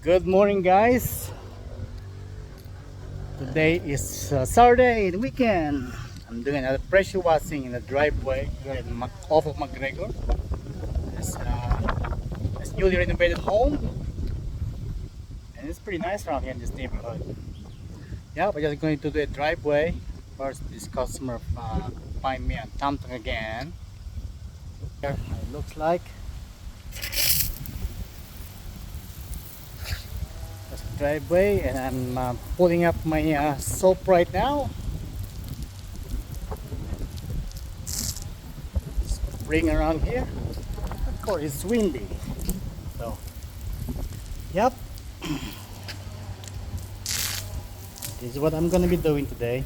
Good morning, guys. Today is Saturday, the weekend. I'm doing another pressure washing in the driveway here off of McGregor. It's newly renovated home, and it's pretty nice around here in this neighborhood. Yeah, we're just going to do a driveway. First, this customer find me on Tamtong again. Here it looks like. That's the driveway, and I'm pulling up my soap right now. Spring around here. Of course, it's windy. So, yep. This is what I'm gonna be doing today.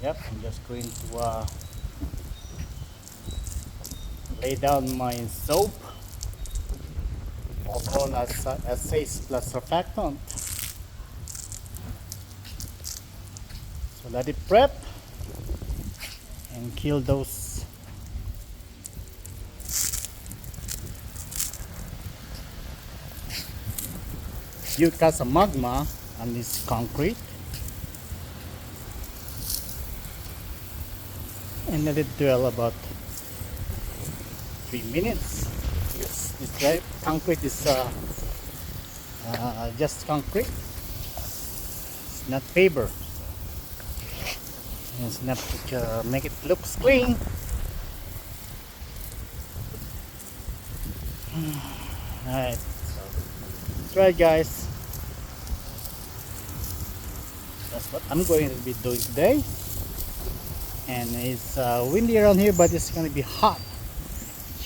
Yep, I'm just going to lay down my soap, also as 6 plus surfactant. So let it prep and kill those few cuts of magma on this concrete, and let it dwell about 3 minutes. This concrete is just concrete. It's not paper. It's enough to make it look clean. Alright, so that's right, guys. That's what I'm going to be doing today. And it's windy around here, but it's going to be hot.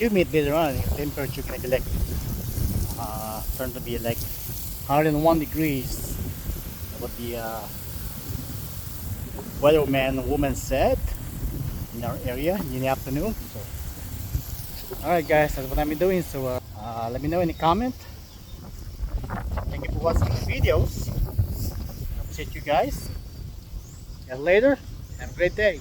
Humid later on. The temperature can be like turn to be like 101 degrees. What the weatherman woman said in our area in the afternoon. So, alright, guys, that's what I'm doing. So let me know in the comment. Thank you for watching the videos. Appreciate you guys. See you later. Have a great day.